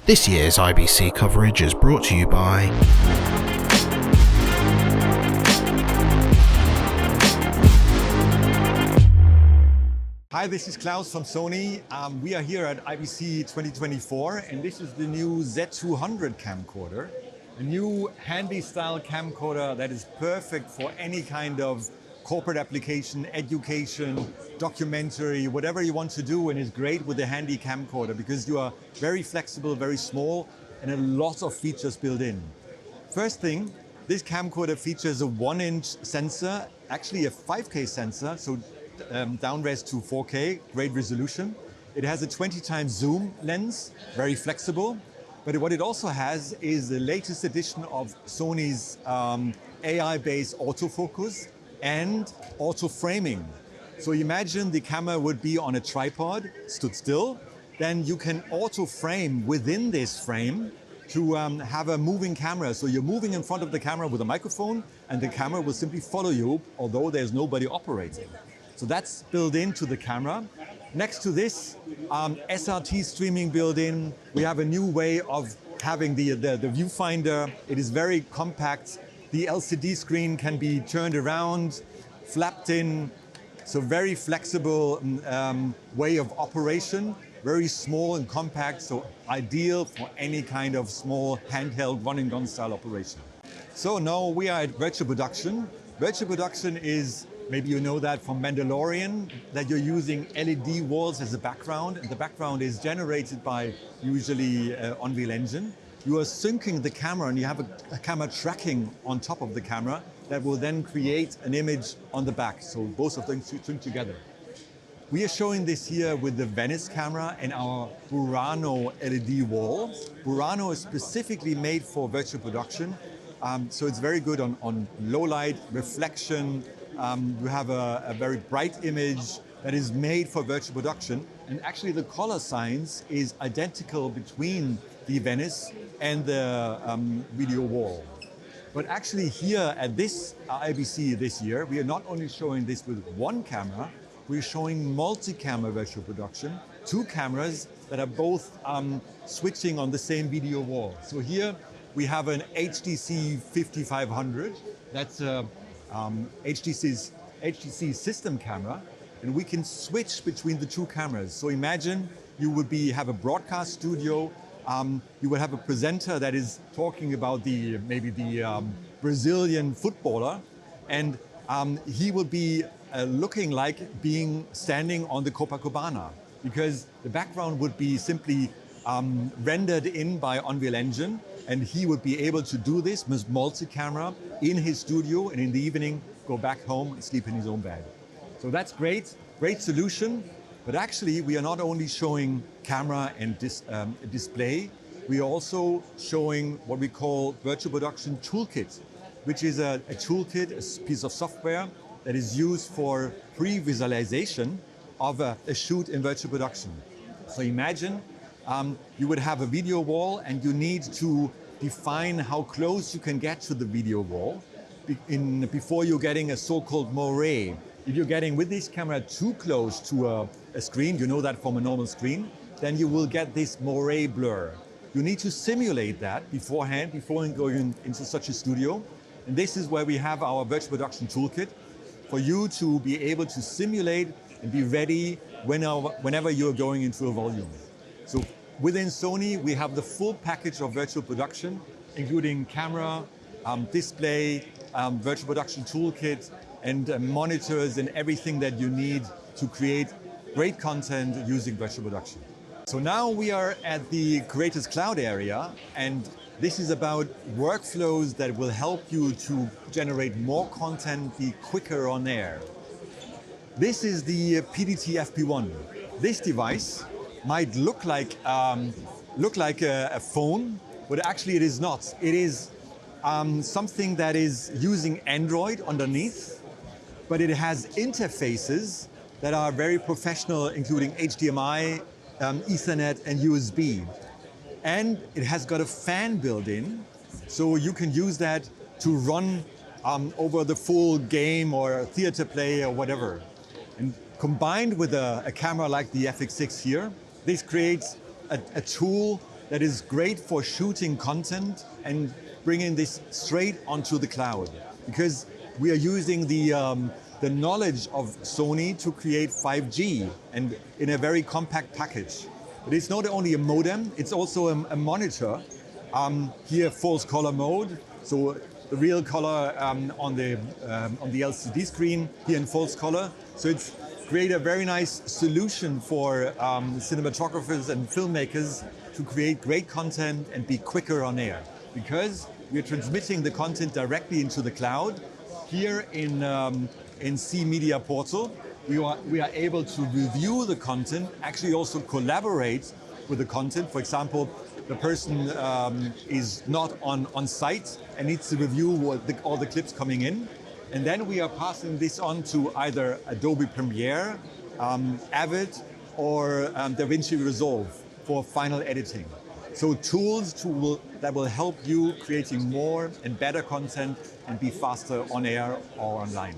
This year's IBC coverage is brought to you by Hi, this is Claus from Sony. We are here at IBC 2024 and this is the new Z200 camcorder. A new handy style camcorder that is perfect for any kind of corporate application, education, documentary, whatever you want to do, and is great with the handy camcorder because you are very flexible, very small, and a lot of features built in. First thing, this camcorder features a 1-inch sensor, actually a 5K sensor, so down-res to 4K, great resolution. It has a 20x zoom lens, very flexible. But what it also has is the latest edition of Sony's AI-based autofocus and auto framing. So imagine the camera would be on a tripod, stood still, then you can auto frame within this frame to have a moving camera. So you're moving in front of the camera with a microphone and the camera will simply follow you, although there's nobody operating. So that's built into the camera. Next to this, SRT streaming built in. We have a new way of having the viewfinder. It is very compact. The LCD screen can be turned around, flapped in. So very flexible way of operation. Very small and compact, so ideal for any kind of small handheld run-and-gun style operation. So now we are at virtual production. Virtual production is, maybe you know that from Mandalorian, that you're using LED walls as a background, and the background is generated by usually Unreal Engine. You are syncing the camera and you have a camera tracking on top of the camera that will then create an image on the back, so both of them sync together. We are showing this here with the Venice camera and our Burano LED wall. Burano is specifically made for virtual production, so it's very good on low light, reflection. You have a very bright image that is made for virtual production. And actually the color science is identical between the Venice and the video wall. But actually here at this IBC this year, we are not only showing this with one camera, we're showing multi-camera virtual production, two cameras that are both switching on the same video wall. So here we have an HTC 5500, that's HTC system camera, and we can switch between the two cameras. So imagine you would have a broadcast studio, you would have a presenter that is talking about maybe the Brazilian footballer, and he would be looking like standing on the Copacabana, because the background would be simply rendered in by Unreal Engine, and he would be able to do this with multi-camera in his studio, and in the evening go back home and sleep in his own bed. So that's great solution. But actually we are not only showing camera and display, we are also showing what we call virtual production toolkit, which is a toolkit, a piece of software that is used for pre-visualization of a shoot in virtual production. So imagine you would have a video wall and you need to define how close you can get to the video wall before you're getting a so-called moire. If you're getting with this camera too close to a screen, you know that from a normal screen, then you will get this moire blur. You need to simulate that beforehand, before going into such a studio. And this is where we have our virtual production toolkit for you to be able to simulate and be ready whenever you're going into a volume. So within Sony, we have the full package of virtual production, including camera, display, virtual production toolkit, and monitors and everything that you need to create great content using virtual production. So now we are at the Creators Cloud area, and this is about workflows that will help you to generate more content, be quicker on air. This is the PDT FP1. This device might look like a phone, but actually it is not. It is something that is using Android underneath, but it has interfaces that are very professional, including HDMI, Ethernet, and USB. And it has got a fan built in, so you can use that to run over the full game or theater play or whatever. And combined with a camera like the FX6 here, this creates a tool that is great for shooting content and bringing this straight onto the cloud. Because we are using the knowledge of Sony to create 5G and in a very compact package. But it's not only a modem, it's also a monitor. Here, false color mode, so the real color on the LCD screen, here in false color. So it's create a very nice solution for cinematographers and filmmakers to create great content and be quicker on air. Because we're transmitting the content directly into the cloud. Here in C Media Portal, we are able to review the content, actually also collaborate with the content. For example, the person is not on site and needs to review all the clips coming in. And then we are passing this on to either Adobe Premiere, Avid, or DaVinci Resolve for final editing. So tools that will help you creating more and better content and be faster on air or online.